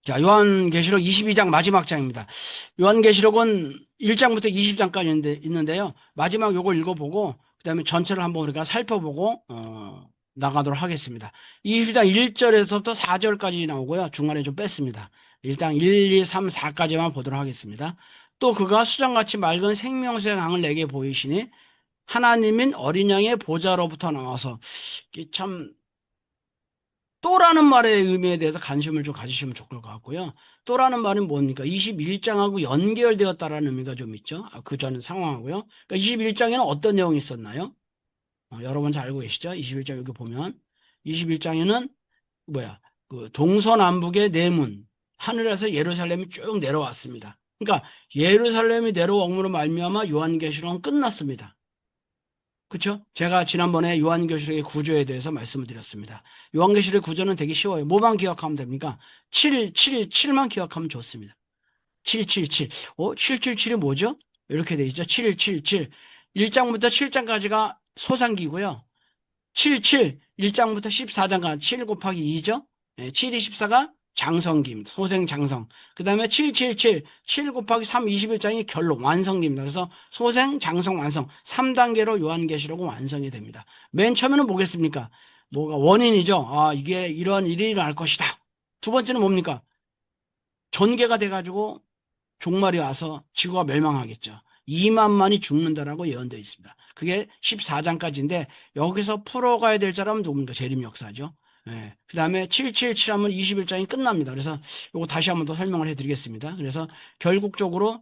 자, 요한계시록 22장 마지막 장입니다. 요한계시록은 1장부터 20장까지 있는데요. 마지막 요걸 읽어보고, 그 다음에 전체를 한번 우리가 살펴보고, 나가도록 하겠습니다. 22장 1절에서부터 4절까지 나오고요. 중간에 좀 뺐습니다. 일단 1, 2, 3, 4까지만 보도록 하겠습니다. 또 그가 수정같이 맑은 생명수의 강을 내게 보이시니, 하나님인 어린 양의 보좌로부터 나와서, 이게 참, 또라는 말의 의미에 대해서 관심을 좀 가지시면 좋을 것 같고요. 또라는 말은 뭡니까? 21장하고 연결되었다라는 의미가 좀 있죠. 그 전 상황하고요. 그러니까 21장에는 어떤 내용이 있었나요? 여러분 잘 알고 계시죠? 21장 여기 보면 21장에는 뭐야? 그 동서남북의 네 문, 하늘에서 예루살렘이 쭉 내려왔습니다. 그러니까 예루살렘이 내려옴으로 말미암아 요한계시록은 끝났습니다. 그렇죠? 제가 지난번에 요한계시록의 구조에 대해서 말씀을 드렸습니다. 요한계시록의 구조는 되게 쉬워요. 뭐만 기억하면 됩니까? 7만 기억하면 좋습니다. 777. 777이 뭐죠? 이렇게 돼 있죠. 777. 1장부터 7장까지가 소상기고요. 77, 1장부터 14장까지 7 곱하기 2죠. 7이 14가 장성기입니다. 소생장성. 그 다음에 777, 7 곱하기 3, 21장이 결론, 완성기입니다. 그래서 소생, 장성, 완성. 3단계로 요한계시록은 완성이 됩니다. 맨 처음에는 뭐겠습니까? 뭐가 원인이죠. 이게 이런 일이 일어날 것이다. 두 번째는 뭡니까? 전개가 돼가지고 종말이 와서 지구가 멸망하겠죠. 2만만이 죽는다라고 예언되어 있습니다. 그게 14장까지인데 여기서 풀어가야 될 사람은 누굽니까? 재림 역사죠. 그 다음에 777 하면 21장이 끝납니다. 그래서 요거 다시 한번 더 설명을 해드리겠습니다. 그래서 결국적으로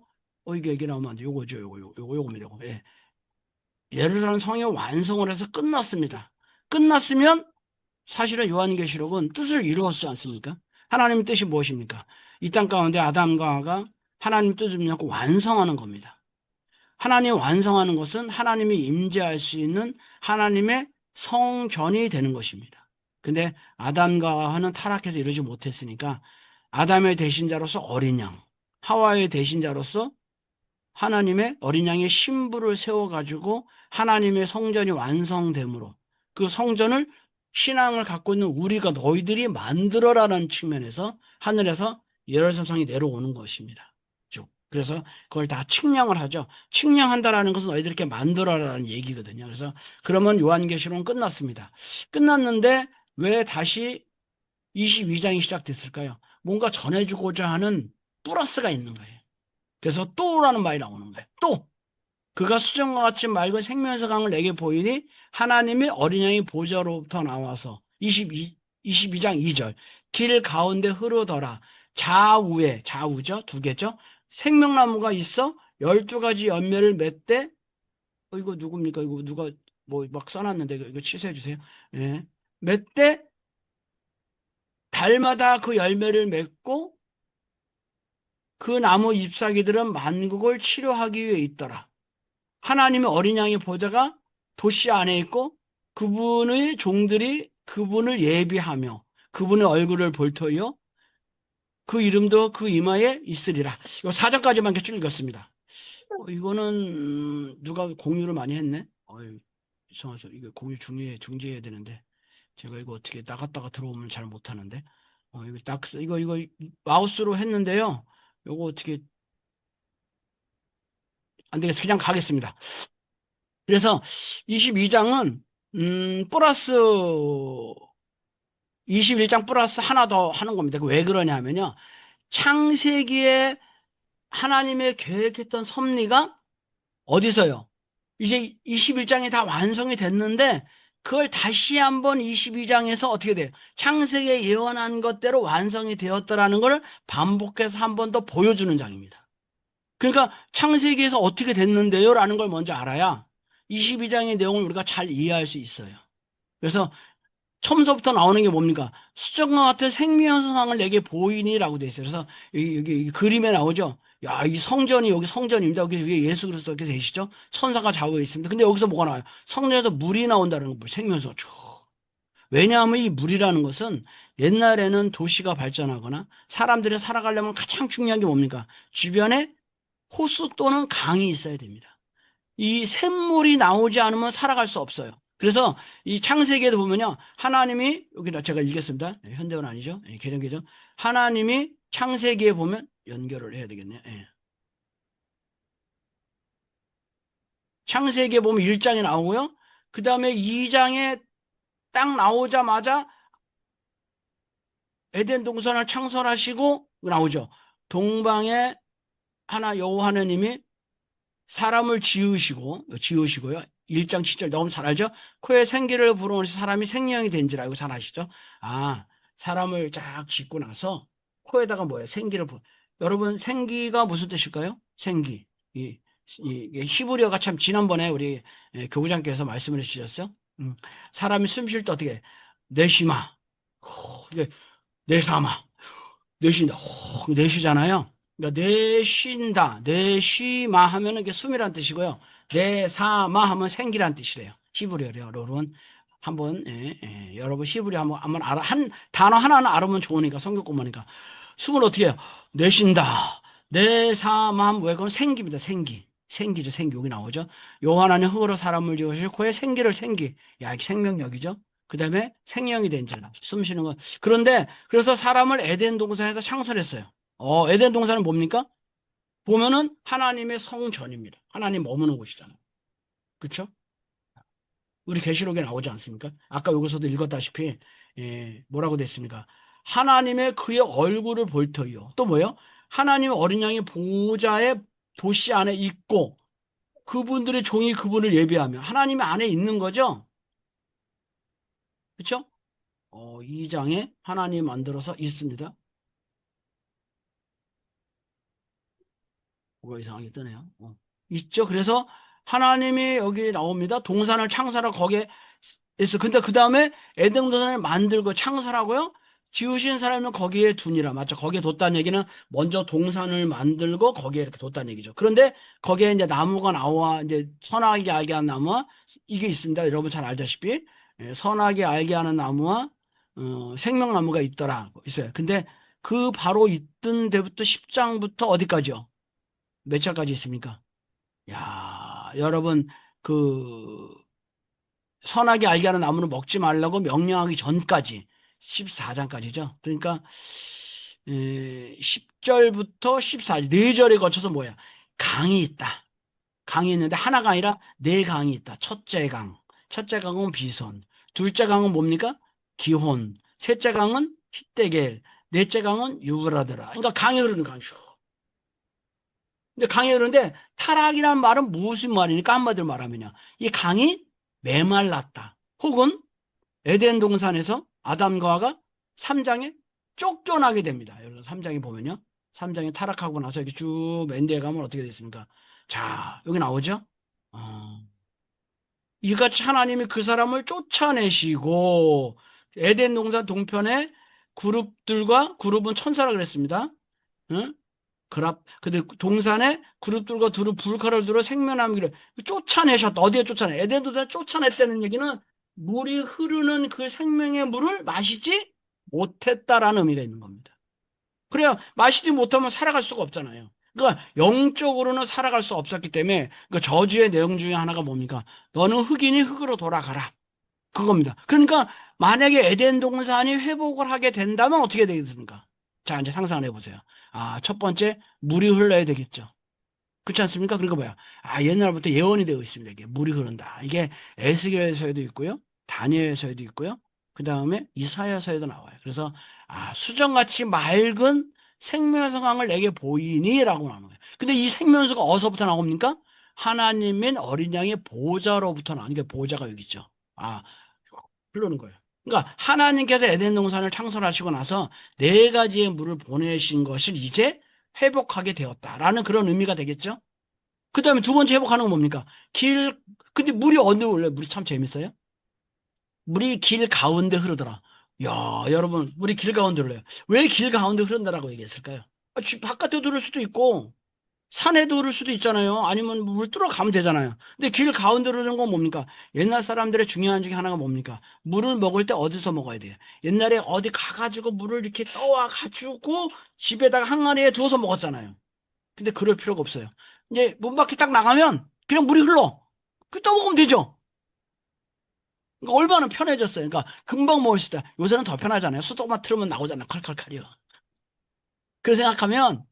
이게 얘기 나오면 안 돼. 요거죠. 요겁니다. 요거. 예루살렘 성이 완성을 해서 끝났습니다. 끝났으면 사실은 요한계시록은 뜻을 이루었지 않습니까? 하나님의 뜻이 무엇입니까? 이 땅 가운데 아담과 하와가 하나님 뜻을 믿고 완성하는 겁니다. 하나님이 완성하는 것은 하나님이 임재할 수 있는 하나님의 성전이 되는 것입니다. 근데 아담과 하와는 타락해서 이루지 못했으니까 아담의 대신자로서 어린 양, 하와의 대신자로서 하나님의 어린 양의 신부를 세워가지고 하나님의 성전이 완성됨으로 그 성전을 신앙을 갖고 있는 우리가 너희들이 만들어라는 측면에서 하늘에서 예루살렘 성이 내려오는 것입니다. 쭉. 그래서 그걸 다 측량을 하죠. 측량한다라는 것은 너희들 이렇게 만들어라는 얘기거든요. 그래서 그러면 요한계시록은 끝났습니다. 끝났는데 왜 다시 22장이 시작됐을까요? 뭔가 전해주고자 하는 플러스가 있는 거예요. 그래서 또라는 말이 나오는 거예요. 또 그가 수정과 같이 맑은 생명에서 강을 내게 보이니 하나님의 어린 양이 보좌로부터 나와서 22장 2절 길 가운데 흐르더라. 좌우죠. 두 개죠. 생명나무가 있어 12가지 열매를 맺되 이거 누굽니까? 이거 누가 뭐 막 써놨는데 이거 취소해 주세요. 예. 맺되 달마다 그 열매를 맺고 그 나무 잎사귀들은 만국을 치료하기 위해 있더라. 하나님의 어린 양의 보좌가 도시 안에 있고 그분의 종들이 그분을 예비하며 그분의 얼굴을 볼 터이요 그 이름도 그 이마에 있으리라. 이 4장까지만 이렇게 쭉 읽었습니다. 이거는 누가 공유를 많이 했네. 이상해서 이거 공유 중지해야 되는데 제가 이거 어떻게 나갔다가 들어오면 잘 못하는데 이거 마우스로 했는데요. 이거 어떻게 안 되겠어. 그냥 가겠습니다. 그래서 22장은 플러스 21장 플러스 하나 더 하는 겁니다. 왜 그러냐면요. 창세기에 하나님의 계획했던 섭리가 어디서요? 이제 21장이 다 완성이 됐는데 그걸 다시 한번 22장에서 어떻게 돼요? 창세기에 예언한 것대로 완성이 되었다라는 걸 반복해서 한 번 더 보여주는 장입니다. 그러니까 창세기에서 어떻게 됐는데요? 라는 걸 먼저 알아야 22장의 내용을 우리가 잘 이해할 수 있어요. 그래서 처음서부터 나오는 게 뭡니까? 수정과 같은 생명상을 내게 보이니라고 돼 있어요. 그래서 여기 그림에 나오죠. 야, 이 성전이 여기 성전입니다. 여기 위에 예수 그리스도께서 계시죠? 천사가 좌우에 있습니다. 근데 여기서 뭐가 나와요? 성전에서 물이 나온다는 거, 생명수 쭉. 왜냐하면 이 물이라는 것은 옛날에는 도시가 발전하거나 사람들이 살아가려면 가장 중요한 게 뭡니까? 주변에 호수 또는 강이 있어야 됩니다. 이 샘물이 나오지 않으면 살아갈 수 없어요. 그래서 이 창세기에도 보면요. 하나님이, 여기다 제가 읽겠습니다. 현대어는 아니죠. 개정개정. 하나님이 창세기에 보면 연결을 해야 되겠네요. 창세기에 보면 1장에 나오고요. 그 다음에 2장에 딱 나오자마자 에덴 동산을 창설하시고 나오죠. 동방에 여호와 하나님이 사람을 지으시고요. 1장 7절 너무 잘 알죠? 코에 생기를 불어넣으시 사람이 생명이 된줄 알고 잘 아시죠? 아, 사람을 쫙 짓고 나서 코에다가 뭐예요? 여러분 생기가 무슨 뜻일까요? 생기. 이 히브리어가 참 지난번에 우리 교부장께서 말씀을 해주셨어요. 사람이 숨 쉴 때 어떻게 내쉬마, 이게 내삼아, 내쉰다, 내쉬잖아요. 그러니까 내쉰다, 내쉬마 하면은 이게 숨이란 뜻이고요. 내사마 하면 생기란 뜻이래요. 히브리어요, 여러분. 한번 여러분 히브리 한번 알아 한 단어 하나는 알아보면 좋으니까 성경 공부하니까 숨을 어떻게 해요? 내쉰다. 내사마 하면 왜 그건 생기입니다. 생기죠. 생기 여기 나오죠. 요한하는 흙으로 사람을 지으시고 코에 생기. 야, 이게 생명력이죠. 그 다음에 생명이 된 자라 숨 쉬는 거. 그런데 그래서 사람을 에덴 동산에서 창설했어요. 에덴 동산은 뭡니까? 보면은 하나님의 성전입니다. 하나님 머무는 곳이잖아요. 그렇죠? 우리 계시록에 나오지 않습니까? 아까 여기서도 읽었다시피 뭐라고 됐습니까? 하나님의 그의 얼굴을 볼 터이요. 또 뭐예요? 하나님의 어린 양의 보좌의 도시 안에 있고 그분들의 종이 그분을 예배하며 하나님의 안에 있는 거죠. 그렇죠? 2장에 하나님 만들어서 있습니다. 뭐가 이상하게 뜨네요. 있죠. 그래서 하나님이 여기 나옵니다. 동산을 창설하고 거기에 있어. 근데 그 다음에 에덴 동산을 만들고 창설하고요. 지으신 사람은 거기에 두니라. 맞죠? 거기에 뒀다는 얘기는 먼저 동산을 만들고 거기에 이렇게 뒀다는 얘기죠. 그런데 거기에 이제 나무가 나와 이제 선하게 알게 하는 나무와 이게 있습니다. 여러분 잘 알다시피 선하게 알게 하는 나무와 생명나무가 있어요. 근데 그 바로 있던 데부터 10장부터 어디까지요? 몇 절까지 있습니까? 야, 여러분, 그, 선하게 알게 하는 나무는 먹지 말라고 명령하기 전까지, 14장까지죠. 그러니까, 10절부터 14절, 4절에 거쳐서 뭐야? 강이 있다. 강이 있는데 하나가 아니라 네 강이 있다. 첫째 강. 첫째 강은 비손. 둘째 강은 뭡니까? 기혼. 셋째 강은 히데겔. 넷째 강은 유브라드라. 그러니까 강이 흐르는 강. 근데 강이 흐르는데 타락이란 말은 무슨 말이니까 한마디로 말하면요. 이 강이 메말랐다. 혹은 에덴 동산에서 아담과 하와가 3장에 쫓겨나게 됩니다. 여러분 3장에 보면요. 3장에 타락하고 나서 이렇게 쭉 맨 뒤에 가면 어떻게 됐습니까? 자, 여기 나오죠? 어, 이같이 하나님이 그 사람을 쫓아내시고 에덴 동산 동편에 그룹은 천사라 그랬습니다. 응? 근데 동산에 그룹들과 두루 불칼을 들어 생명나무를 쫓아내셨다. 어디에 쫓아내? 에덴도다 쫓아냈다는 얘기는 물이 흐르는 그 생명의 물을 마시지 못했다라는 의미가 있는 겁니다. 그래야 마시지 못하면 살아갈 수가 없잖아요. 그러니까 영적으로는 살아갈 수 없었기 때문에 그 저주의 내용 중에 하나가 뭡니까? 너는 흙이니 흙으로 돌아가라. 그겁니다. 그러니까 만약에 에덴 동산이 회복을 하게 된다면 어떻게 되겠습니까? 자, 이제 상상을 해보세요. 아, 첫 번째, 물이 흘러야 되겠죠. 그렇지 않습니까? 그러니까 뭐야? 아, 옛날부터 예언이 되어 있습니다. 이게 물이 흐른다. 이게 에스겔서에도 있고요. 다니엘서에도 있고요. 그 다음에 이사야서에도 나와요. 그래서 아, 수정같이 맑은 생명의 강을 내게 보이니라고 나오는 거예요. 근데 이 생명수가 어디서부터 나옵니까? 하나님인 어린 양의 보좌로부터 나오는 게 보좌가 여기 있죠. 아, 흐르는 거예요. 그러니까 하나님께서 에덴 동산을 창설하시고 나서 네 가지의 물을 보내신 것을 이제 회복하게 되었다라는 그런 의미가 되겠죠. 그 다음에 두 번째 회복하는 건 뭡니까? 근데 물이 어디 올래? 물이 참 재밌어요. 물이 길 가운데 흐르더라. 야, 여러분, 물이 길 가운데 흘러요. 왜 길 가운데 흐른다라고 얘기했을까요? 바깥에도 흐를 수도 있고, 산에도 흐를 수도 있잖아요. 아니면 물 뚫어 가면 되잖아요. 근데 길 가운데 흐르는 건 뭡니까? 옛날 사람들의 중요한 중에 하나가 뭡니까? 물을 먹을 때 어디서 먹어야 돼요? 옛날에 어디 가가지고 물을 이렇게 떠와가지고 집에다가 항아리에 두어서 먹었잖아요. 근데 그럴 필요가 없어요. 이제 문 밖에 딱 나가면 그냥 물이 흘러. 그 떠먹으면 되죠. 그러니까 얼마나 편해졌어요. 그러니까 금방 먹을 수 있다. 요새는 더 편하잖아요. 수도만 틀으면 나오잖아요. 칼칼칼이요. 그렇게 생각하면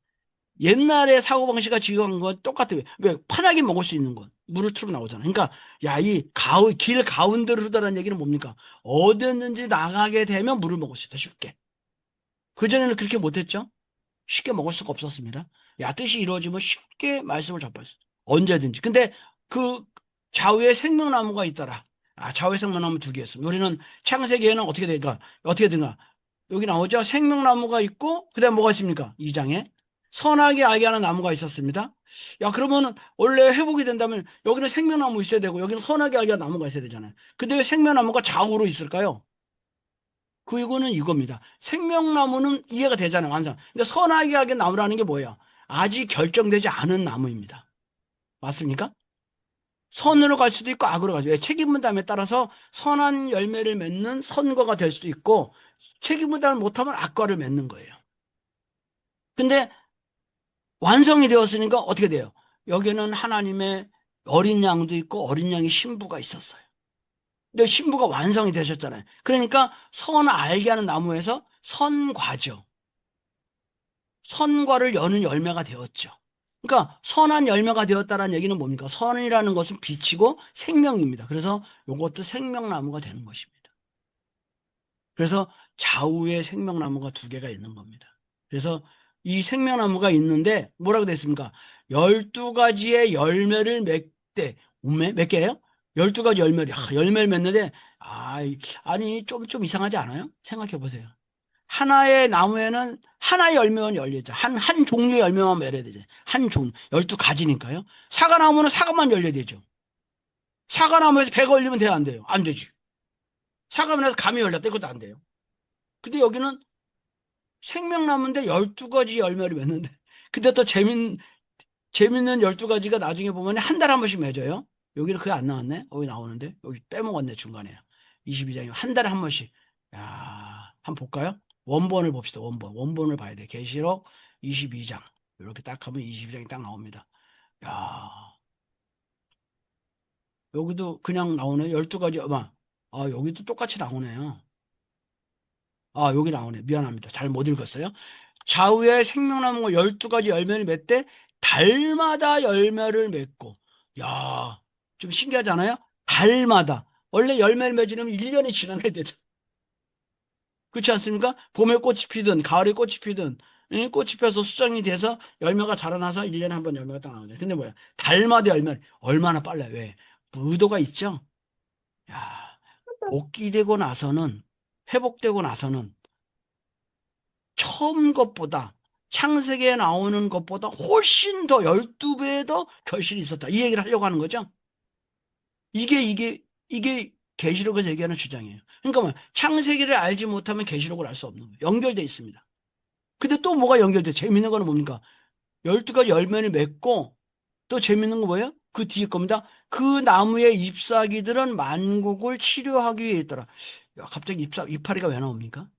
옛날에 사고방식과 지금 건 똑같아요. 왜? 편하게 먹을 수 있는 건. 물을 틀고 나오잖아요. 그러니까, 야, 길 가운데로 흐르다는 얘기는 뭡니까? 어디든지 나가게 되면 물을 먹을 수 있다. 쉽게. 그전에는 그렇게 못했죠? 쉽게 먹을 수가 없었습니다. 야, 뜻이 이루어지면 쉽게 말씀을 접할 수. 언제든지. 근데 그 좌우에 생명나무가 있더라. 아, 좌우에 생명나무 두 개 있습니다. 우리는 창세기에는 어떻게 될까? 어떻게 되나? 여기 나오죠? 생명나무가 있고, 그 다음에 뭐가 있습니까? 2장에. 선하게 알게 하는 나무가 있었습니다. 야, 그러면은, 원래 회복이 된다면, 여기는 생명나무 있어야 되고, 여기는 선하게 알게 하는 나무가 있어야 되잖아요. 근데 왜 생명나무가 좌우로 있을까요? 그 이거는 이겁니다. 생명나무는 이해가 되잖아요, 완성. 근데 선하게 하게 나무라는 게 뭐예요? 아직 결정되지 않은 나무입니다. 맞습니까? 선으로 갈 수도 있고 악으로 갈 수도 있고 책임 분담에 따라서 선한 열매를 맺는 선거가 될 수도 있고 책임 분담을 못하면 악과를 맺는 거예요. 근데 완성이 되었으니까 어떻게 돼요? 여기는 하나님의 어린 양도 있고 어린 양의 신부가 있었어요. 근데 신부가 완성이 되셨잖아요. 그러니까 선 알게 하는 나무에서 선과죠. 선과를 여는 열매가 되었죠. 그러니까 선한 열매가 되었다는 얘기는 뭡니까? 선이라는 것은 빛이고 생명입니다. 그래서 이것도 생명나무가 되는 것입니다. 그래서 좌우에 생명나무가 두 개가 있는 겁니다. 그래서 이 생명나무가 있는데 뭐라고 됐습니까? 12가지의 열매를 맺되 몇 개예요? 12가지 열매를 맺는데 아니 좀 이상하지 않아요? 생각해 보세요. 하나의 나무에는 하나의 열매만 열려있죠. 한 종류의 열매만 맺어야 되죠. 한 종, 12가지니까요. 사과나무는 사과만 열려야 되죠. 사과나무에서 배가 열리면 돼요, 안 돼요? 안 되지. 사과나무에서 감이 열렸다, 이것도 안 돼요. 근데 여기는 생명나무인데 12가지 열매를 맺는데. 근데 또 재밌는 12가지가 나중에 보면 한 달에 한 번씩 맺어요. 여기는 그게 안 나왔네? 여기 나오는데? 여기 빼먹었네, 중간에. 22장에 한 달에 한 번씩. 야, 한번 볼까요? 원본을 봅시다, 원본. 원본을 봐야 돼. 계시록 22장. 이렇게 딱 하면 22장이 딱 나옵니다. 야, 여기도 그냥 나오네. 12가지, 여기도 똑같이 나오네요. 여기 나오네. 미안합니다. 잘 못 읽었어요. 좌우에 생명나무가 12가지 열매를 맺되 달마다 열매를 맺고. 야, 좀 신기하잖아요? 달마다. 원래 열매를 맺으려면 1년이 지나야 되죠. 그렇지 않습니까? 봄에 꽃이 피든 가을에 꽃이 피든 꽃이 펴서 수정이 돼서 열매가 자라나서 1년에 한 번 열매가 딱 나오죠. 근데 뭐야? 달마다 열매 얼마나 빨라요? 왜? 의도가 있죠? 야, 복귀되고 나서는 회복되고 나서는 처음 것보다 창세기에 나오는 것보다 훨씬 더 12배 더 결실이 있었다. 이 얘기를 하려고 하는 거죠. 이게 계시록에서 얘기하는 주장이에요. 그러니까 뭐 창세기를 알지 못하면 계시록을 알 수 없는 거예요. 연결돼 있습니다. 근데 또 뭐가 연결돼? 재밌는 거는 뭡니까? 12가지 열매를 맺고 또 재밌는 거 뭐예요? 그 뒤에 겁니다. 그 나무의 잎사귀들은 만국을 치료하기 위해 있더라. 야, 갑자기 이파리가 왜 나옵니까?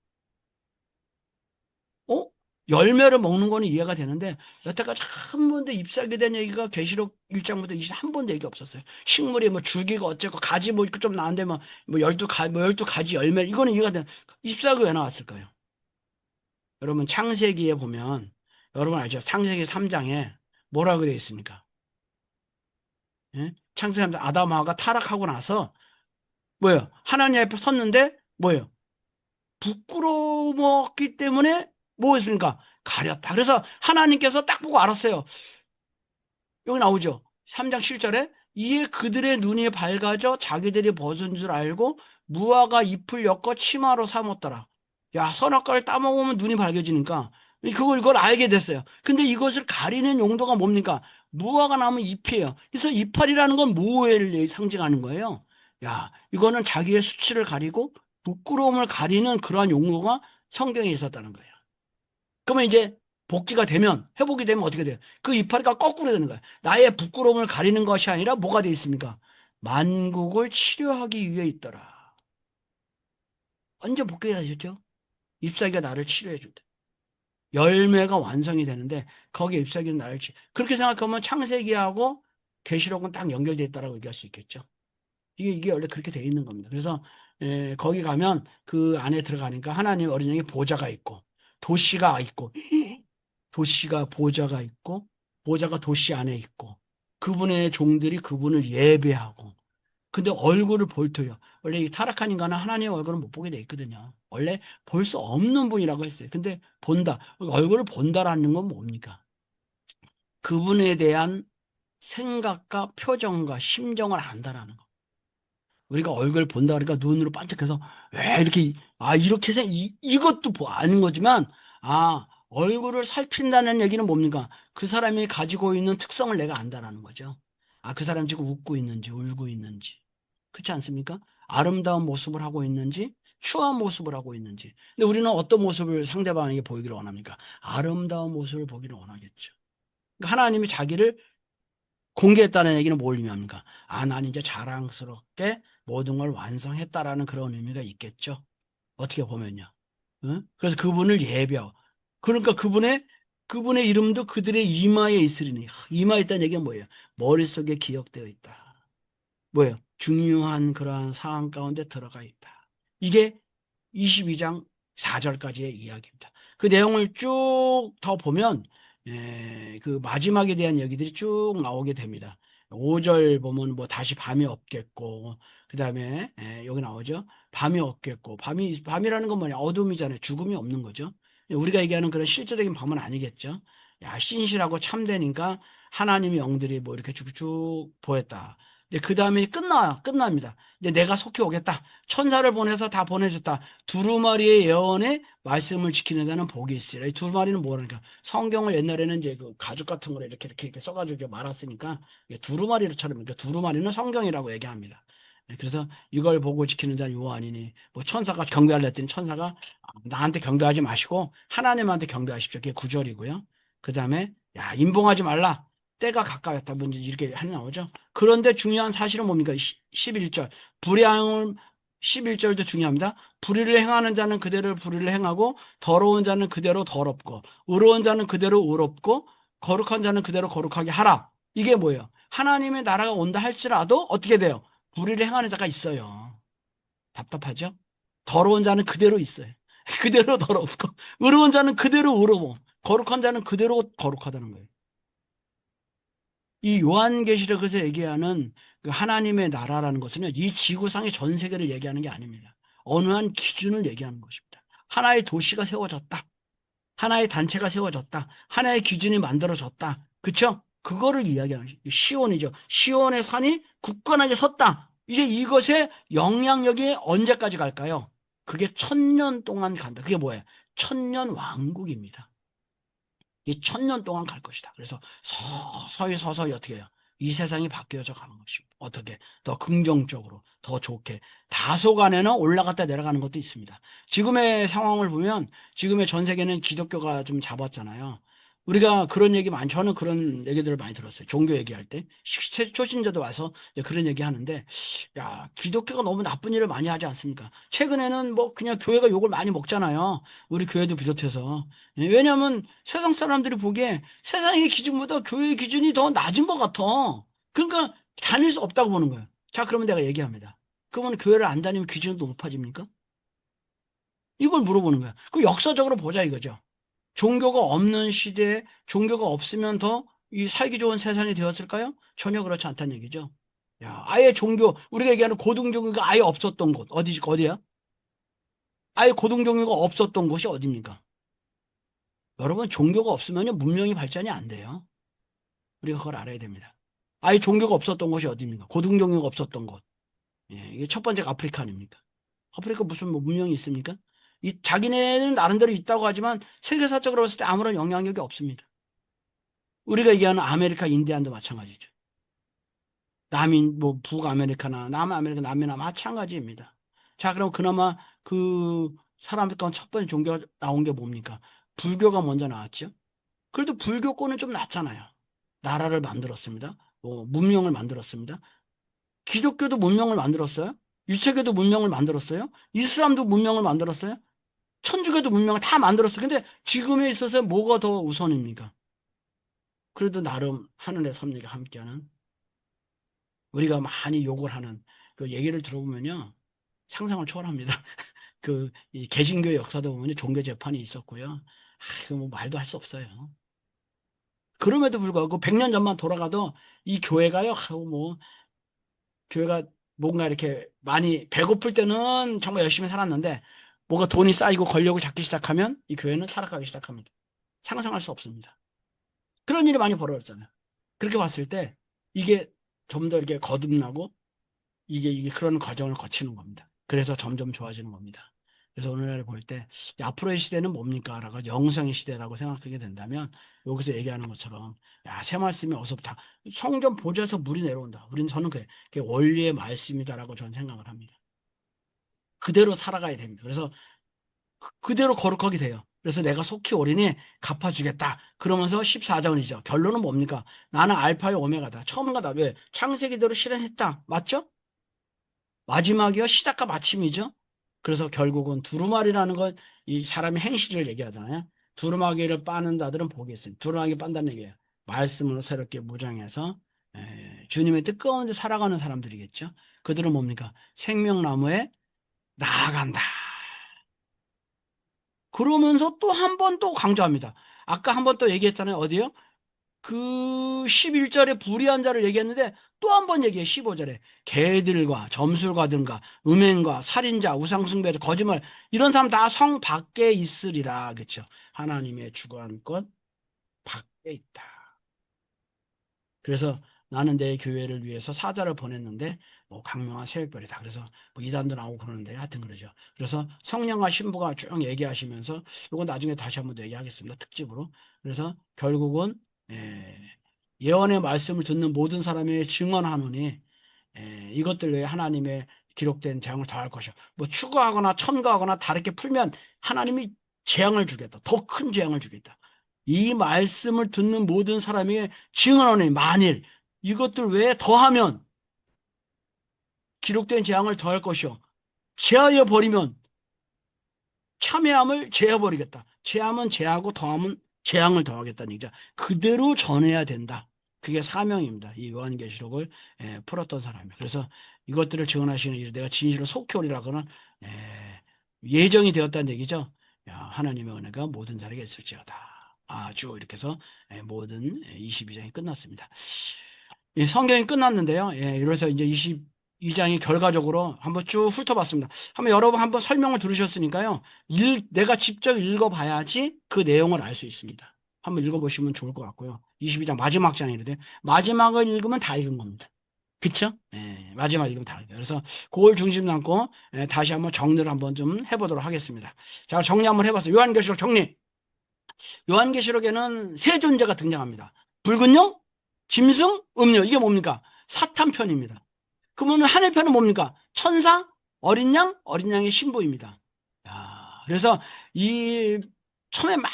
어? 열매를 먹는 거는 이해가 되는데 여태까지 한 번도 잎사귀에 대한 얘기가 계시록 1장부터 20 한 번도 얘기 없었어요. 식물이 뭐 줄기가 어쨌고 가지 뭐 있고 좀 나는데 뭐 12가지 열매 이거는 이해가 되는 잎사귀 왜 나왔을까요? 여러분 창세기에 보면 여러분 알죠? 창세기 3장에 뭐라고 되어 있습니까? 예? 창세기 3장 아담하가 타락하고 나서 뭐예요? 하나님 앞에 섰는데 뭐예요? 부끄러웠기 때문에 뭐였습니까? 가렸다. 그래서 하나님께서 딱 보고 알았어요. 여기 나오죠. 3장 7절에 이에 그들의 눈이 밝아져 자기들이 벗은 줄 알고 무화과 잎을 엮어 치마로 삼았더라. 야, 선악과를 따먹으면 눈이 밝아지니까 이걸 알게 됐어요. 근데 이것을 가리는 용도가 뭡니까? 무화과 나무 잎이에요. 그래서 이파리라는 건 모해를 상징하는 거예요. 야, 이거는 자기의 수치를 가리고 부끄러움을 가리는 그러한 용도가 성경에 있었다는 거예요. 그러면 이제 복귀가 되면, 회복이 되면 어떻게 돼요? 그 이파리가 거꾸로 되는 거예요. 나의 부끄러움을 가리는 것이 아니라 뭐가 돼 있습니까? 만국을 치료하기 위해 있더라. 언제 복귀가 되셨죠? 잎사귀가 나를 치료해 준다. 열매가 완성이 되는데 거기에 잎사귀는 나를 그렇게 생각하면 창세기하고 계시록은 딱 연결되어 있다고 얘기할 수 있겠죠. 이게 원래 그렇게 돼 있는 겁니다. 그래서 거기 가면 그 안에 들어가니까 하나님 어린 양의 보좌가 있고 도시가 있고 도시가 보좌가 있고 보좌가 도시 안에 있고 그분의 종들이 그분을 예배하고 근데 얼굴을 볼 때요. 원래 이 타락한 인간은 하나님의 얼굴을 못 보게 돼 있거든요. 원래 볼 수 없는 분이라고 했어요. 근데 본다. 얼굴을 본다라는 건 뭡니까? 그분에 대한 생각과 표정과 심정을 안다라는 거. 우리가 얼굴 본다 그러니까 눈으로 반짝해서 왜 이렇게 이렇게 이것도 아는 거지만 얼굴을 살핀다는 얘기는 뭡니까? 그 사람이 가지고 있는 특성을 내가 안다라는 거죠. 그 사람 지금 웃고 있는지 울고 있는지 그렇지 않습니까? 아름다운 모습을 하고 있는지 추한 모습을 하고 있는지. 근데 우리는 어떤 모습을 상대방에게 보이기를 원합니까? 아름다운 모습을 보기를 원하겠죠. 그러니까 하나님이 자기를 공개했다는 얘기는 뭘 의미합니까? 난 이제 자랑스럽게 모든 걸 완성했다라는 그런 의미가 있겠죠. 어떻게 보면요. 응? 그래서 그분을 예배하고. 그러니까 그분의 이름도 그들의 이마에 있으리니. 이마에 있다는 얘기가 뭐예요? 머릿속에 기억되어 있다. 뭐예요? 중요한 그러한 상황 가운데 들어가 있다. 이게 22장 4절까지의 이야기입니다. 그 내용을 쭉 더 보면 그 마지막에 대한 얘기들이 쭉 나오게 됩니다. 5절 보면 뭐 다시 밤이 없겠고 그다음에 여기 나오죠. 밤이 없겠고 밤이라는 건 뭐냐? 어둠이잖아요. 죽음이 없는 거죠. 우리가 얘기하는 그런 실제적인 밤은 아니겠죠. 신실하고 참되니까 하나님의 영들이 뭐 이렇게 쭉쭉 보였다. 그 다음에 끝납니다. 이제 내가 속히 오겠다. 천사를 보내서 다 보내줬다. 두루마리의 예언에 말씀을 지키는 자는 복이 있으리라. 이 두루마리는 뭐라니까? 성경을 옛날에는 이제 그 가죽 같은 거를 이렇게 써가지고 이렇게 말았으니까 두루마리로처럼 그러니까 두루마리는 성경이라고 얘기합니다. 그래서 이걸 보고 지키는 자는 요한이니 뭐 천사가 경배하려 했더니 천사가 나한테 경배하지 마시고 하나님한테 경배하십시오. 그게 9절이고요. 그 다음에 인봉하지 말라. 때가 가까웠다. 뭔지 이렇게 하나 나오죠. 그런데 중요한 사실은 뭡니까? 11절. 불의함을 11절도 중요합니다. 불의를 행하는 자는 그대로 불의를 행하고 더러운 자는 그대로 더럽고 의로운 자는 그대로 의롭고 거룩한 자는 그대로 거룩하게 하라. 이게 뭐예요? 하나님의 나라가 온다 할지라도 어떻게 돼요? 불의를 행하는 자가 있어요. 답답하죠? 더러운 자는 그대로 있어요. 그대로 더럽고 의로운 자는 그대로 의로워. 거룩한 자는 그대로 거룩하다는 거예요. 이 요한계시록에서 얘기하는 그 하나님의 나라라는 것은요, 이 지구상의 전 세계를 얘기하는 게 아닙니다. 어느 한 기준을 얘기하는 것입니다. 하나의 도시가 세워졌다. 하나의 단체가 세워졌다. 하나의 기준이 만들어졌다. 그쵸? 그거를 이야기하는 거죠. 시온이죠. 시온의 산이 굳건하게 섰다. 이제 이것의 영향력이 언제까지 갈까요? 그게 1000년 동안 간다. 그게 뭐예요? 1000년 왕국입니다. 이 1000년 동안 갈 것이다. 그래서 서서히 어떻게 해요? 이 세상이 바뀌어져 가는 것입니다. 어떻게? 더 긍정적으로, 더 좋게. 다소간에는 올라갔다 내려가는 것도 있습니다. 지금의 상황을 보면 지금의 전 세계는 기독교가 좀 잡았잖아요. 우리가 그런 얘기 많이, 저는 그런 얘기들을 많이 들었어요. 종교 얘기할 때. 초신자도 와서 그런 얘기 하는데, 기독교가 너무 나쁜 일을 많이 하지 않습니까? 최근에는 뭐 그냥 교회가 욕을 많이 먹잖아요. 우리 교회도 비롯해서. 왜냐하면 세상 사람들이 보기에 세상의 기준보다 교회의 기준이 더 낮은 것 같아. 그러니까 다닐 수 없다고 보는 거예요. 자, 그러면 내가 얘기합니다. 그러면 교회를 안 다니면 기준도 높아집니까? 이걸 물어보는 거야. 그럼 역사적으로 보자 이거죠. 종교가 없는 시대에 종교가 없으면 더 이 살기 좋은 세상이 되었을까요? 전혀 그렇지 않다는 얘기죠. 아예 우리가 얘기하는 고등종교가 아예 없었던 곳, 어디야? 아예 고등종교가 없었던 곳이 어디입니까? 여러분, 종교가 없으면 문명이 발전이 안 돼요. 우리가 그걸 알아야 됩니다. 아예 종교가 없었던 곳이 어디입니까? 고등종교가 없었던 곳. 이게 첫 번째가 아프리카 아닙니까? 아프리카 무슨 뭐 문명이 있습니까? 자기네는 나름대로 있다고 하지만 세계사적으로 봤을 때 아무런 영향력이 없습니다. 우리가 얘기하는 아메리카, 인디안도 마찬가지죠. 뭐 북아메리카나 남아메리카, 남미나 마찬가지입니다. 자, 그럼 그나마 그 사람들 가운데 첫 번째 종교가 나온 게 뭡니까? 불교가 먼저 나왔죠. 그래도 불교권은 좀 낫잖아요. 나라를 만들었습니다. 문명을 만들었습니다. 기독교도 문명을 만들었어요. 유체교도 문명을 만들었어요. 이슬람도 문명을 만들었어요. 천주교도 문명을 다 만들었어요. 근데 지금에 있어서 뭐가 더 우선입니까? 그래도 나름 하늘의 섭리가 함께하는 우리가 많이 욕을 하는 그 얘기를 들어보면요. 상상을 초월합니다. 이 개신교 역사도 보면 종교 재판이 있었고요. 뭐 말도 할 수 없어요. 그럼에도 불구하고 100년 전만 돌아가도 이 교회가요, 교회가 뭔가 이렇게 많이 배고플 때는 정말 열심히 살았는데, 뭔가 돈이 쌓이고 권력을 잡기 시작하면 이 교회는 타락하기 시작합니다. 상상할 수 없습니다. 그런 일이 많이 벌어졌잖아요. 그렇게 봤을 때 이게 좀 더 이렇게 거듭나고 이게 그런 과정을 거치는 겁니다. 그래서 점점 좋아지는 겁니다. 그래서 오늘날 볼 때 앞으로의 시대는 뭡니까? 라고 영성의 시대라고 생각하게 된다면 여기서 얘기하는 것처럼 야, 새 말씀이 어서부터 성전 보좌에서 물이 내려온다. 저는 그게 원리의 말씀이다라고 저는 생각을 합니다. 그대로 살아가야 됩니다. 그래서 그대로 거룩하게 돼요. 그래서 내가 속히 오리니 갚아주겠다. 그러면서 14장이죠. 결론은 뭡니까? 나는 알파요 오메가다. 처음과 나 왜? 창세기대로 실현했다. 맞죠? 마지막이요. 시작과 마침이죠. 그래서 결국은 두루마리라는 건 이 사람의 행실을 얘기하잖아요. 두루마기를 빠는 자들은 복이 있습니다. 두루마기 빤다는 얘기예요. 말씀으로 새롭게 무장해서 주님의 뜻 가운데 살아가는 사람들이겠죠. 그들은 뭡니까? 생명나무에 나아간다. 그러면서 또 한 번 또 강조합니다. 아까 한 번 또 얘기했잖아요. 어디요? 그 11절에 불의한 자를 얘기했는데 또 한 번 얘기해. 15절에 개들과 점술가든가 음행과 살인자 우상숭배자 거짓말 이런 사람 다 성 밖에 있으리라. 그렇죠? 하나님의 주관 것 밖에 있다. 그래서 나는 내 교회를 위해서 사자를 보냈는데 뭐 강명한 새벽별이다. 그래서 뭐 이단도 나오고 그러는데 하여튼 그러죠. 그래서 성령과 신부가 쭉 얘기하시면서 이건 나중에 다시 한번 얘기하겠습니다. 특집으로. 그래서 결국은 예, 예언의 말씀을 듣는 모든 사람이 증언하노니 이것들 외에 하나님의 기록된 재앙을 더할 것이요. 뭐 추구하거나 첨가하거나 다르게 풀면 하나님이 재앙을 주겠다. 더 큰 재앙을 주겠다. 이 말씀을 듣는 모든 사람에게 증언하니 만일 이것들 외에 더하면 기록된 재앙을 더할 것이요. 제하여 버리면 참회함을 제해버리겠다. 제하면 제하고 더하면 재앙을 더하겠다는 얘기죠. 그대로 전해야 된다. 그게 사명입니다. 이 요한계시록을 풀었던 사람이에요. 그래서 이것들을 증언하시는 일, 내가 진실로 속히 오리라고는 예정이 되었다는 얘기죠. 야, 하나님의 은혜가 모든 자에게 있을지어다. 아주 이렇게 해서 모든 22장이 끝났습니다. 성경이 끝났는데요. 이래서 이제 22장이 결과적으로 한번 쭉 훑어봤습니다. 여러분 한번 설명을 들으셨으니까요. 내가 직접 읽어봐야지 그 내용을 알 수 있습니다. 한번 읽어보시면 좋을 것 같고요. 22장 마지막 장이거든요. 마지막을 읽으면 다 읽은 겁니다. 그쵸? 마지막 읽으면 다 읽어요. 그래서 그걸 중심 삼고 다시 한번 정리를 한번 좀 해보도록 하겠습니다. 자, 정리 한번 해봤어요. 요한계시록 정리. 요한계시록에는 세 존재가 등장합니다. 붉은 용, 짐승, 음료. 이게 뭡니까? 사탄 편입니다. 그러면 하늘 편은 뭡니까? 천사, 어린 양의 신부입니다. 그래서 이 처음에 막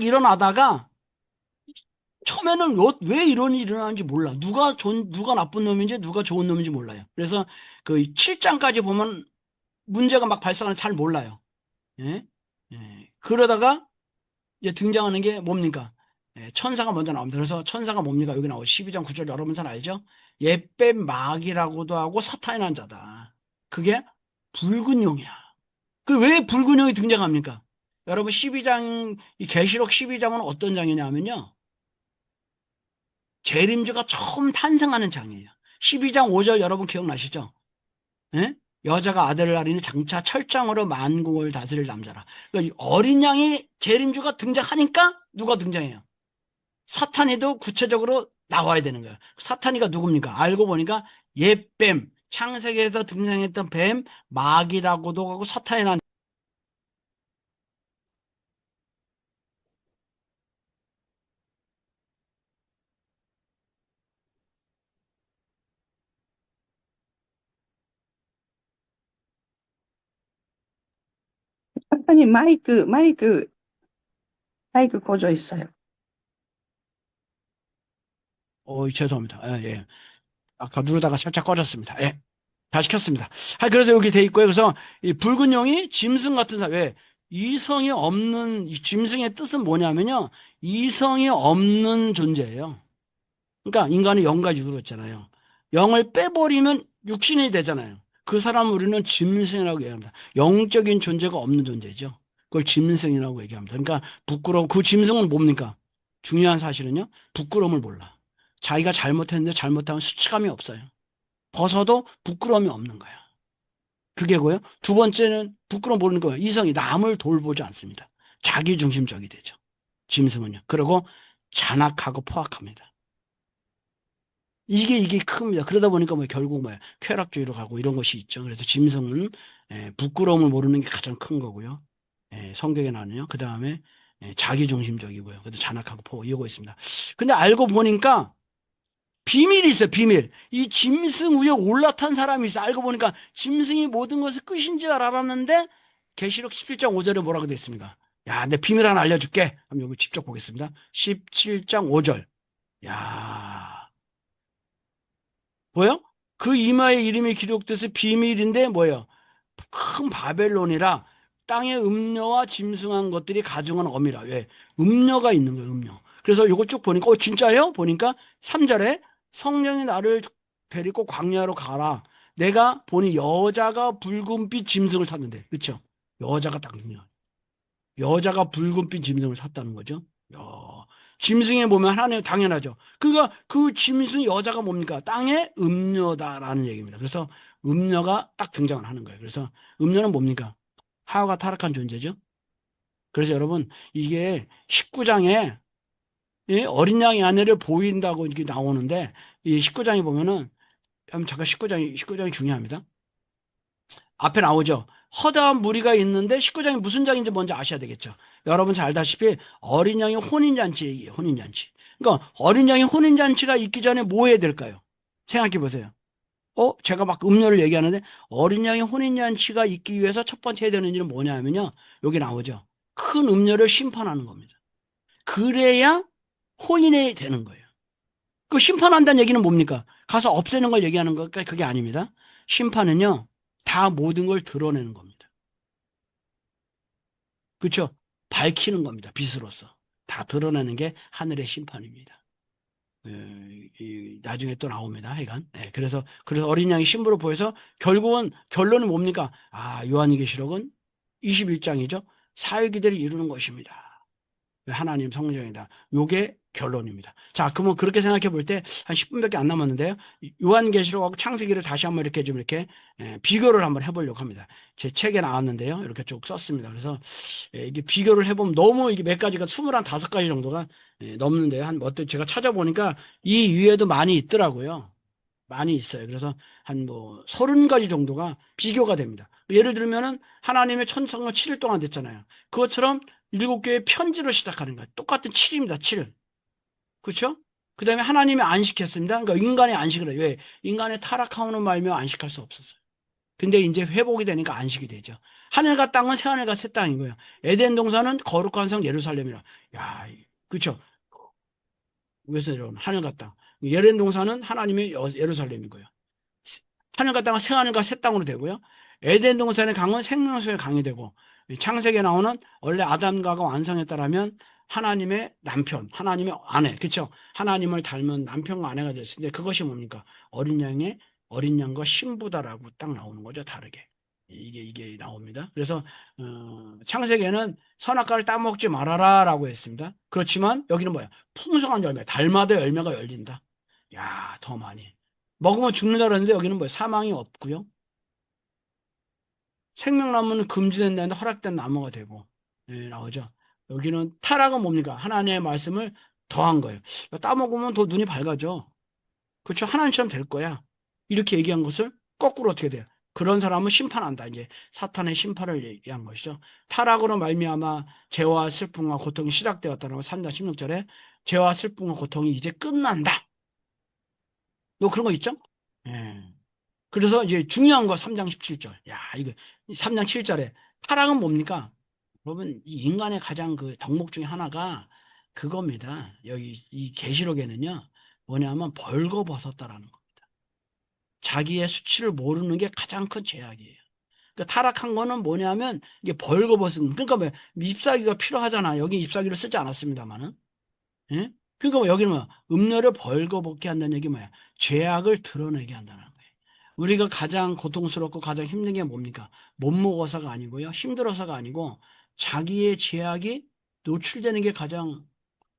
일어나다가 처음에는 왜 이런 일이 일어나는지 몰라. 누가 나쁜 놈인지 누가 좋은 놈인지 몰라요. 그래서 그 7장까지 보면 문제가 막 발생하는 잘 몰라요. 예? 그러다가 이제 등장하는 게 뭡니까? 천사가 먼저 나옵니다. 그래서 천사가 뭡니까? 여기 나오죠. 12장 9절 여러분 잘 알죠? 옛뱀 마귀라고도 하고 사탄이라는 자다. 그게 붉은 용이야. 그 왜 붉은 용이 등장합니까? 여러분 12장, 이 계시록 12장은 어떤 장이냐면요. 재림주가 처음 탄생하는 장이에요. 12장 5절 여러분 기억나시죠? 예? 여자가 아들을 낳으니 장차 철장으로 만국을 다스릴 남자라. 그러니까 어린 양이 재림주가 등장하니까 누가 등장해요? 사탄이도 구체적으로 나와야 되는 거예요. 사탄이가 누굽니까? 알고 보니까 옛뱀, 창세기에서 등장했던 뱀, 마귀라고도 하고 사탄이라는 박사님, 마이크 꺼져 있어요. 죄송합니다. 예. 아까 누르다가 살짝 꺼졌습니다. 예. 다시 켰습니다. 그래서 여기 돼 있고요. 그래서 이 붉은 용이 짐승 같은 사람, 왜? 이성이 없는, 이 짐승의 뜻은 뭐냐면요. 이성이 없는 존재예요. 그러니까 인간의 영과 육으로 있잖아요. 영을 빼버리면 육신이 되잖아요. 그 사람을 우리는 짐승이라고 얘기합니다. 영적인 존재가 없는 존재죠. 그걸 짐승이라고 얘기합니다. 그러니까 부끄러움, 그 짐승은 뭡니까? 중요한 사실은요, 부끄러움을 몰라. 자기가 잘못했는데 잘못하면 수치감이 없어요. 벗어도 부끄러움이 없는 거야. 그게 고요. 두 번째는 부끄러움 모르는 거예요. 이성이 남을 돌보지 않습니다. 자기중심적이 되죠. 짐승은요. 그리고 잔악하고 포악합니다. 이게 큽니다. 그러다 보니까 뭐 결국 뭐야 쾌락주의로 가고 이런 것이 있죠. 그래서 짐승은 부끄러움을 모르는 게 가장 큰 거고요. 성경에 나는요. 그 다음에 자기중심적이고요. 그래도 잔악하고 포 이거 있습니다. 근데 알고 보니까 비밀이 있어요. 비밀. 이 짐승 위에 올라탄 사람이 있어. 알고 보니까 짐승이 모든 것을 끝인 줄 알았는데 계시록 17장 5절에 뭐라고 돼 있습니까? 야, 내 비밀 하나 알려줄게. 한번 여기 직접 보겠습니다. 17장 5절. 야, 뭐요? 그 이마에 이름이 기록돼서 비밀인데 뭐예요? 큰 바벨론이라 땅의 음녀와 짐승한 것들이 가증한 어미라. 왜? 음녀가 있는 거예요, 음녀. 그래서 이거 쭉 보니까, 진짜예요? 보니까 3절에 성령이 나를 데리고 광야로 가라. 내가 보니 여자가 붉은빛 짐승을 탔는데, 그렇죠? 여자가 딱 있네요. 여자가 붉은빛 짐승을 탔다는 거죠. 야, 짐승에 보면 하나님 당연하죠. 그러니까 그 짐승 여자가 뭡니까? 땅의 음녀다라는 얘기입니다. 그래서 음녀가 딱 등장을 하는 거예요. 그래서 음녀는 뭡니까? 하와가 타락한 존재죠. 그래서 여러분 이게 19장에 어린 양의 아내를 보인다고 이렇게 나오는데 이 19장에 보면은 잠깐 19장이 중요합니다. 앞에 나오죠. 허다한 무리가 있는데 19장이 무슨 장인지 먼저 아셔야 되겠죠. 여러분 잘 알다시피 어린 양의 혼인잔치 얘기예요. 혼인잔치. 그러니까 어린 양의 혼인잔치가 있기 전에 뭐 해야 될까요? 생각해 보세요. 제가 막 음료를 얘기하는데 어린 양의 혼인잔치가 있기 위해서 첫 번째 해야 되는 일은 뭐냐 하면요. 여기 나오죠. 큰 음료를 심판하는 겁니다. 그래야 혼인이 되는 거예요. 그 심판한다는 얘기는 뭡니까? 가서 없애는 걸 얘기하는 걸까? 그게 아닙니다. 심판은요. 다 모든 걸 드러내는 겁니다. 그렇죠? 밝히는 겁니다. 빛으로서. 다 드러내는 게 하늘의 심판입니다. 나중에 또 나옵니다. 하여간. 그래서 어린 양이 신부로 보여서 결국은 결론은 뭡니까? 요한계시록은 21장이죠. 사회기대를 이루는 것입니다. 하나님 성령이다. 요게 결론입니다. 자, 그러면 그렇게 생각해 볼 때 한 10분밖에 안 남았는데요. 요한계시록하고 창세기를 다시 한번 이렇게 좀 이렇게 비교를 한번 해보려고 합니다. 제 책에 나왔는데요. 이렇게 쭉 썼습니다. 그래서 이게 비교를 해보면 너무 이게 몇 가지가 25가지 정도가 넘는데요. 어떤 제가 찾아보니까 이 위에도 많이 있더라고요. 많이 있어요. 그래서 한 뭐 30가지 정도가 비교가 됩니다. 예를 들면은 하나님의 천성은 7일 동안 됐잖아요. 그것처럼 7개의 편지로 시작하는 거예요. 똑같은 7입니다. 7. 그렇죠? 그 다음에 하나님이 안식했습니다. 그러니까 인간의 안식을 해요. 왜? 인간의 타락함으로 말며 안식할 수 없었어요. 근데 이제 회복이 되니까 안식이 되죠. 하늘과 땅은 새하늘과 새 땅인 거예요. 에덴 동산은 거룩한 성 예루살렘이라. 야, 그렇죠? 위에서 내려오는 하늘과 땅. 에덴 동산은 하나님의 예루살렘인 거예요. 하늘과 땅은 새하늘과 새 땅으로 되고요. 에덴 동산의 강은 생명수의 강이 되고 창세기에 나오는 원래 아담과가 완성했다라면 하나님의 남편, 하나님의 아내, 그렇죠? 하나님을 닮은 남편과 아내가 됐는데 그것이 뭡니까? 어린 양과 신부다라고 딱 나오는 거죠, 다르게. 이게 나옵니다. 그래서 창세기에는 선악과를 따먹지 말아라라고 했습니다. 그렇지만 여기는 뭐야? 풍성한 열매, 달마다 열매가 열린다. 야, 더 많이. 먹으면 죽는다 그러는데 여기는 뭐 사망이 없고요. 생명나무는 금지된다는데 허락된 나무가 되고 나오죠. 여기는 타락은 뭡니까? 하나님의 말씀을 더한 거예요. 따먹으면 더 눈이 밝아져. 그렇죠? 하나님처럼 될 거야. 이렇게 얘기한 것을 거꾸로 어떻게 돼요? 그런 사람은 심판한다. 이제 사탄의 심판을 얘기한 것이죠. 타락으로 말미암아 죄와 슬픔과 고통이 시작되었다는 거 3장 16절에 죄와 슬픔과 고통이 이제 끝난다. 너 그런 거 있죠? 예. 그래서 이제 중요한 거 3장 17절. 야, 이거 3장 7절에 타락은 뭡니까? 여러분, 이 인간의 가장 그 덕목 중에 하나가 그겁니다. 여기 이 계시록에는요. 뭐냐면 벌거벗었다라는 겁니다. 자기의 수치를 모르는 게 가장 큰 죄악이에요. 그러니까 타락한 거는 뭐냐면 이게 벌거벗은 그러니까 뭐 잎사귀가 필요하잖아. 여기 잎사귀를 쓰지 않았습니다만은. 예? 그러니까 뭐 여기는 뭐 음료를 벌거벗게 한다는 얘기 뭐야? 죄악을 드러내게 한다는 거예요. 우리가 가장 고통스럽고 가장 힘든 게 뭡니까? 못 먹어서가 아니고요. 힘들어서가 아니고 자기의 죄악이 노출되는 게 가장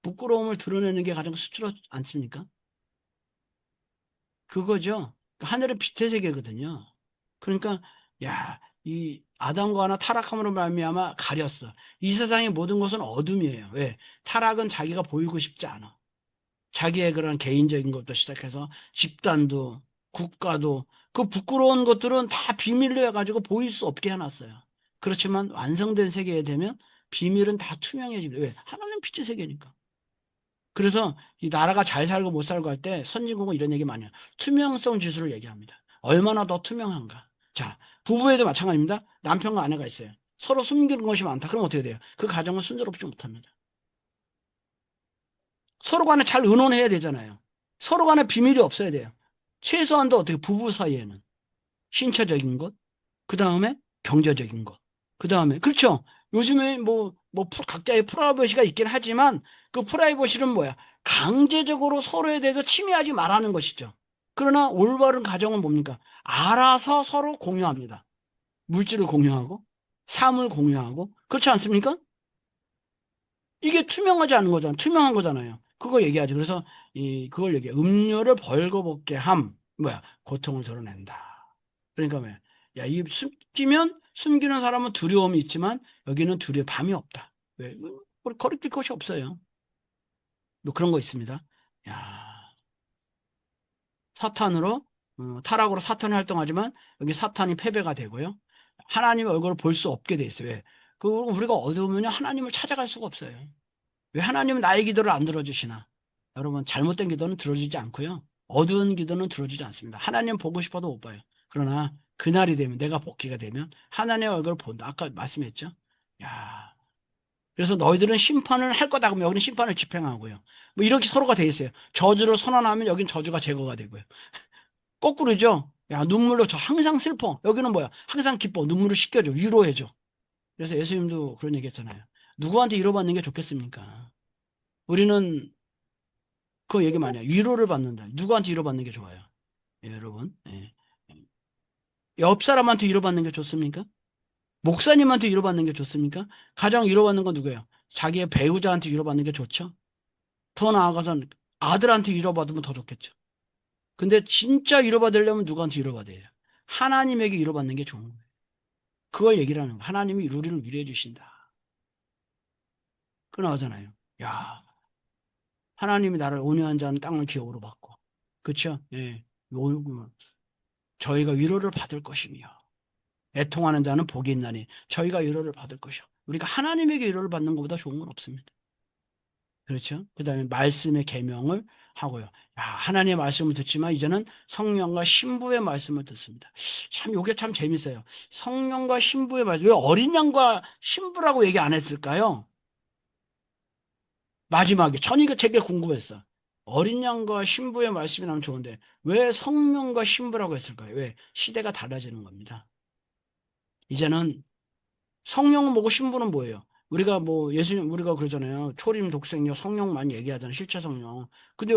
부끄러움을 드러내는 게 가장 수치롭지 않습니까? 그거죠. 하늘의 빛의 세계거든요. 그러니까 야, 이 아담과 하나 타락함으로 말미암아 가렸어. 이 세상의 모든 것은 어둠이에요. 왜? 타락은 자기가 보이고 싶지 않아. 자기의 그런 개인적인 것도 시작해서 집단도 국가도 그 부끄러운 것들은 다 비밀로 해가지고 보일 수 없게 해놨어요. 그렇지만 완성된 세계에 되면 비밀은 다 투명해집니다. 왜? 하나님 빛의 세계니까. 그래서 이 나라가 잘 살고 못 살고 할 때 선진국은 이런 얘기 많이 해요. 투명성 지수를 얘기합니다. 얼마나 더 투명한가. 자, 부부에도 마찬가지입니다. 남편과 아내가 있어요. 서로 숨기는 것이 많다. 그럼 어떻게 돼요? 그 가정은 순조롭지 못합니다. 서로 간에 잘 의논해야 되잖아요. 서로 간에 비밀이 없어야 돼요. 최소한도 어떻게 부부 사이에는 신체적인 것, 그 다음에 경제적인 것, 그 다음에 그렇죠. 요즘에 각자의 프라이버시가 있긴 하지만 그 프라이버시는 뭐야? 강제적으로 서로에 대해서 침해하지 말라는 것이죠. 그러나 올바른 가정은 뭡니까? 알아서 서로 공유합니다. 물질을 공유하고 삶을 공유하고 그렇지 않습니까? 이게 투명하지 않은 거잖아. 투명한 거잖아요. 그거 얘기하지. 그래서 그걸 얘기해. 음료를 벌거벗게 함. 뭐야? 고통을 드러낸다. 그러니까 뭐야? 야, 이 숨기는 사람은 두려움이 있지만 여기는 밤이 없다. 왜? 우리 거리낄 것이 없어요. 뭐 그런 거 있습니다. 야, 사탄으로 타락으로 사탄이 활동하지만 여기 사탄이 패배가 되고요. 하나님의 얼굴을 볼 수 없게 돼 있어요. 왜? 그 우리가 어두우면 하나님을 찾아갈 수가 없어요. 왜 하나님은 나의 기도를 안 들어주시나? 여러분, 잘못된 기도는 들어주지 않고요. 어두운 기도는 들어주지 않습니다. 하나님 보고 싶어도 못 봐요. 그러나 그날이 되면, 내가 복귀가 되면 하나님의 얼굴을 본다. 아까 말씀했죠? 야, 그래서 너희들은 심판을 할 거다. 그러면 여기는 심판을 집행하고요. 뭐 이렇게 서로가 돼 있어요. 저주를 선언하면 여긴 저주가 제거가 되고요. 거꾸로죠? 야, 눈물로 저 항상 슬퍼. 여기는 뭐야? 항상 기뻐. 눈물을 씻겨줘. 위로해줘. 그래서 예수님도 그런 얘기 했잖아요. 누구한테 위로받는 게 좋겠습니까? 우리는 그 얘기 많이 해요. 위로를 받는다. 누구한테 위로받는 게 좋아요? 예, 여러분. 예. 옆 사람한테 위로받는 게 좋습니까? 목사님한테 위로받는 게 좋습니까? 가장 위로받는 건 누구예요? 자기의 배우자한테 위로받는 게 좋죠? 더 나아가서는 아들한테 위로받으면 더 좋겠죠. 근데 진짜 위로받으려면 누구한테 위로받아야 돼요? 하나님에게 위로받는 게 좋은 거예요. 그걸 얘기를 하는 거예요. 하나님이 우리를 위로해 주신다. 그 나오잖아요. 야, 하나님이 나를 온유한 자는 땅을 기업으로 받고. 그쵸? 예. 저희가 위로를 받을 것이며 애통하는 자는 복이 있나니 저희가 위로를 받을 것이요. 우리가 하나님에게 위로를 받는 것보다 좋은 건 없습니다. 그렇죠? 그 다음에 말씀의 계명을 하고요. 야, 하나님의 말씀을 듣지만 이제는 성령과 신부의 말씀을 듣습니다. 참 이게 참 재밌어요. 성령과 신부의 말씀. 왜 어린 양과 신부라고 얘기 안 했을까요? 마지막에 전이가 되게 궁금했어. 어린 양과 신부의 말씀이 나면 좋은데 왜 성령과 신부라고 했을까요? 왜? 시대가 달라지는 겁니다. 이제는 성령은 뭐고 신부는 뭐예요? 우리가 뭐 예수님 우리가 그러잖아요. 초림 독생력 성령만 얘기하잖아요. 실체 성령. 근데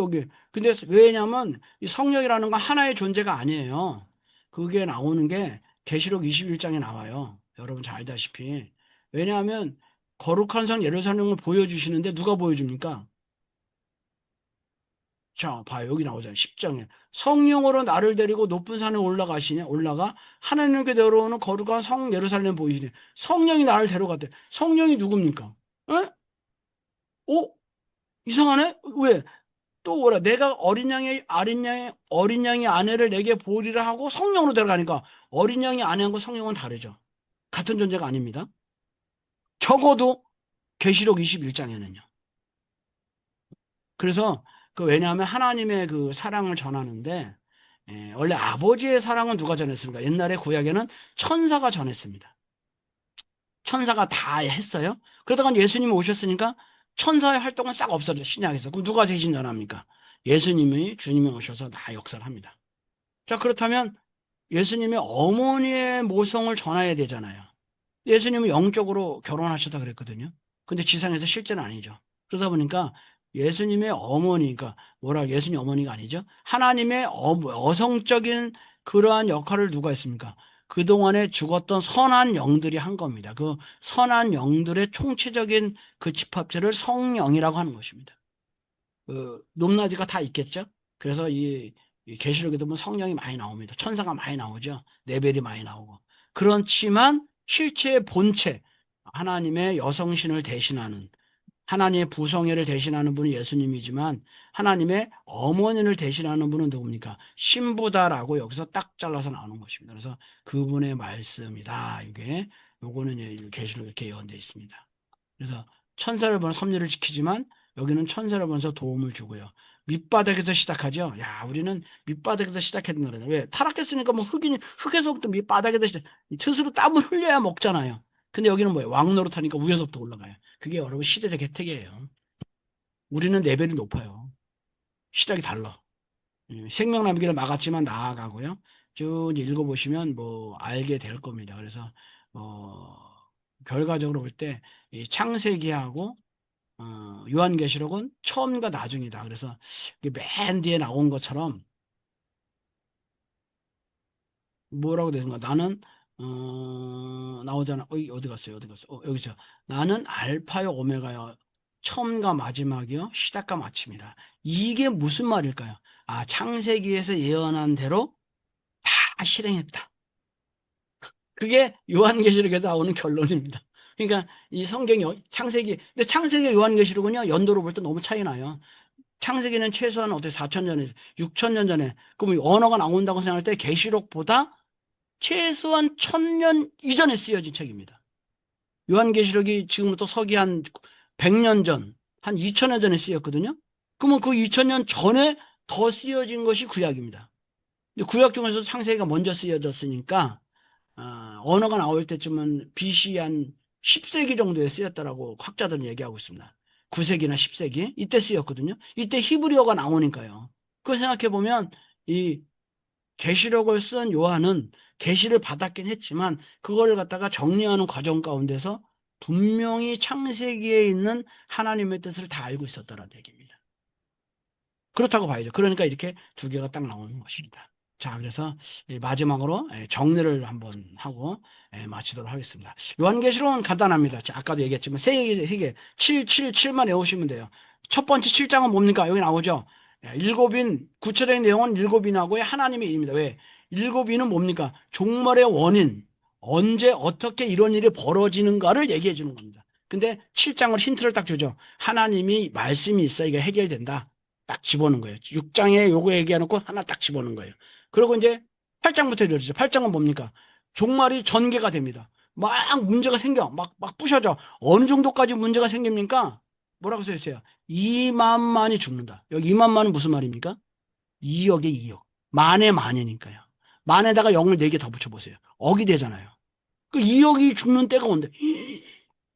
왜냐면 이 성령이라는 건 하나의 존재가 아니에요. 그게 나오는 게 계시록 21장에 나와요. 여러분 잘 알다시피. 왜냐하면 거룩한 성 예루살렘을 보여주시는데 누가 보여줍니까? 자, 봐요. 여기 나오잖아요. 10장에. 성령으로 나를 데리고 높은 산에 올라가 하나님께 내려오는 거룩한 성 예루살렘 보이시네. 성령이 나를 데려갔대. 성령이 누굽니까? 에? 어? 이상하네? 왜? 또 뭐라? 내가 어린 양의 아내를 내게 보리라 하고 성령으로 데려가니까 어린 양의 아내하고 성령은 다르죠. 같은 존재가 아닙니다. 적어도 계시록 21장에는요. 그래서 왜냐하면 하나님의 그 사랑을 전하는데 원래 아버지의 사랑은 누가 전했습니까? 옛날에 구약에는 천사가 전했습니다. 천사가 다 했어요. 그러다가 예수님이 오셨으니까 천사의 활동은 싹 없어져 신약에서. 그럼 누가 대신 전합니까? 주님이 오셔서 다 역사를 합니다. 자, 그렇다면 예수님이 어머니의 모성을 전해야 되잖아요. 예수님은 영적으로 결혼하셨다 그랬거든요. 근데 지상에서 실제는 아니죠. 그러다 보니까 예수님의 어머니, 그러니까 예수님 어머니가 아니죠. 하나님의 어성적인 그러한 역할을 누가 했습니까? 그동안에 죽었던 선한 영들이 한 겁니다. 그 선한 영들의 총체적인 그 집합체를 성령이라고 하는 것입니다. 그 높낮이가 다 있겠죠? 그래서 이 계시록에 보면 성령이 많이 나옵니다. 천사가 많이 나오죠. 레벨이 많이 나오고. 그렇지만 실체의 본체, 하나님의 여성신을 대신하는, 하나님의 부성애를 대신하는 분은 예수님이지만 하나님의 어머니를 대신하는 분은 누굽니까? 신부다라고 여기서 딱 잘라서 나오는 것입니다. 그래서 그분의 말씀이다. 이게 요거는 이제 계시록에 이렇게 예언되어 있습니다. 그래서 천사를 보는 섭리를 지키지만 여기는 천사를 보면서 도움을 주고요. 밑바닥에서 시작하죠. 야, 우리는 밑바닥에서 시작해야 된다. 왜? 타락했으니까 뭐 흙에서부터 밑바닥에서 스스로 땀을 흘려야 먹잖아요. 근데 여기는 뭐예요? 왕노릇하니까 위에서부터 올라가요. 그게 여러분 시대적 혜택이에요. 우리는 레벨이 높아요. 시작이 달라. 생명 나비기를 막았지만 나아가고요. 쭉 이제 읽어보시면 뭐 알게 될 겁니다. 그래서 결과적으로 볼 때 이 창세기하고 요한계시록은 처음과 나중이다. 그래서 맨 뒤에 나온 것처럼 뭐라고 되는가? 나는 나오잖아. 어디 갔어요? 어디 갔어? 여기 있어. 나는 알파요 오메가요. 처음과 마지막이요. 시작과 마침이라. 이게 무슨 말일까요? 아, 창세기에서 예언한 대로 다 실행했다. 그게 요한계시록에서 나오는 결론입니다. 그러니까 이 성경이 창세기, 근데 창세기 요한계시록은요, 연도로 볼 때 너무 차이 나요. 창세기는 최소한 어떻게 4천 년에 6천 년 전에 그럼 언어가 나온다고 생각할 때 계시록보다 최소한 1000년 이전에 쓰여진 책입니다. 요한계시록이 지금부터 서기 한 100년 전, 한 2000년 전에 쓰였거든요. 그러면 그 2000년 전에 더 쓰여진 것이 구약입니다. 구약 중에서 창세기가 먼저 쓰여졌으니까 언어가 나올 때쯤은 BC 한 10세기 정도에 쓰였다라고 학자들은 얘기하고 있습니다. 9세기나 10세기 이때 쓰였거든요. 이때 히브리어가 나오니까요. 그거 생각해 보면 이 계시록을 쓴 요한은 계시를 받았긴 했지만 그걸 갖다가 정리하는 과정 가운데서 분명히 창세기에 있는 하나님의 뜻을 다 알고 있었다는 얘기입니다. 그렇다고 봐야죠. 그러니까 이렇게 두 개가 딱 나오는 것입니다. 자, 그래서 마지막으로 정리를 한번 하고 마치도록 하겠습니다. 요한계시록은 간단합니다. 자, 아까도 얘기했지만 세 개, 7만 외우시면 돼요. 첫 번째 7장은 뭡니까? 여기 나오죠. 일곱인, 구체적인 내용은 일곱인하고의 하나님의 일입니다. 왜? 일곱인은 뭡니까? 종말의 원인, 언제 어떻게 이런 일이 벌어지는가를 얘기해 주는 겁니다. 근데 7장을 힌트를 딱 주죠. 하나님이 말씀이 있어 이게 해결된다. 딱 집어넣은 거예요. 6장에 요거 얘기해놓고 하나 딱 집어넣은 거예요. 그리고 이제 8장부터 이루어지죠. 8장은 뭡니까? 종말이 전개가 됩니다. 막 문제가 생겨. 막 부셔져. 어느 정도까지 문제가 생깁니까? 뭐라고 써 있어요? 2만만이 죽는다. 여기 2만만은 무슨 말입니까? 2억에 2억. 만에 만이니까요. 만에다가 0을 4개 더 붙여보세요. 억이 되잖아요. 그 2억이 죽는 때가 온대.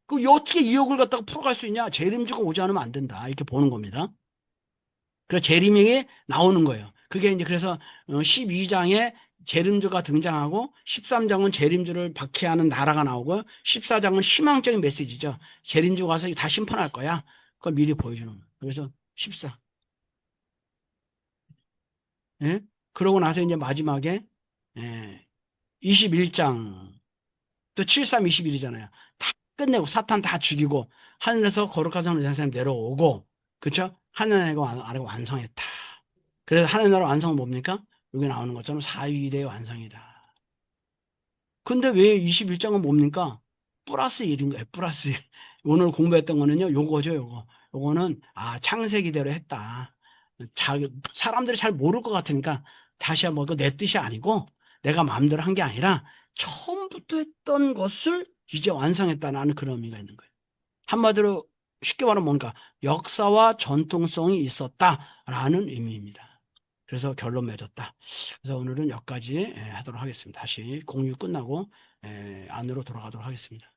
그 어떻게 2억을 갖다가 풀어갈 수 있냐? 재림주가 오지 않으면 안 된다. 이렇게 보는 겁니다. 그래서 재림이 나오는 거예요. 그게 이제 그래서 12장에 재림주가 등장하고 13장은 재림주를 박해하는 나라가 나오고 14장은 희망적인 메시지죠. 재림주 가서 다 심판할 거야. 그걸 미리 보여주는 거예요. 그래서 14. 예? 그러고 나서 이제 마지막에 21장 또 73, 21이잖아요. 다 끝내고 사탄 다 죽이고 하늘에서 거룩한 성을 세상 내려오고 그렇죠? 하늘나라가 아래가 완성했다. 그래서 하늘나라 완성은 뭡니까? 여기 나오는 것처럼 사위일의 완성이다. 근데 왜 21장은 뭡니까? 플러스 1인 거예요. 플러스 1. 오늘 공부했던 거는요. 요거죠. 요거는 창세기대로 했다. 사람들이 잘 모를 것 같으니까 다시 한번 내 뜻이 아니고 내가 마음대로 한 게 아니라 처음부터 했던 것을 이제 완성했다는 그런 의미가 있는 거예요. 한마디로 쉽게 말하면 뭔가 역사와 전통성이 있었다라는 의미입니다. 그래서 결론 맺었다. 그래서 오늘은 여기까지 하도록 하겠습니다. 다시 공유 끝나고 안으로 돌아가도록 하겠습니다.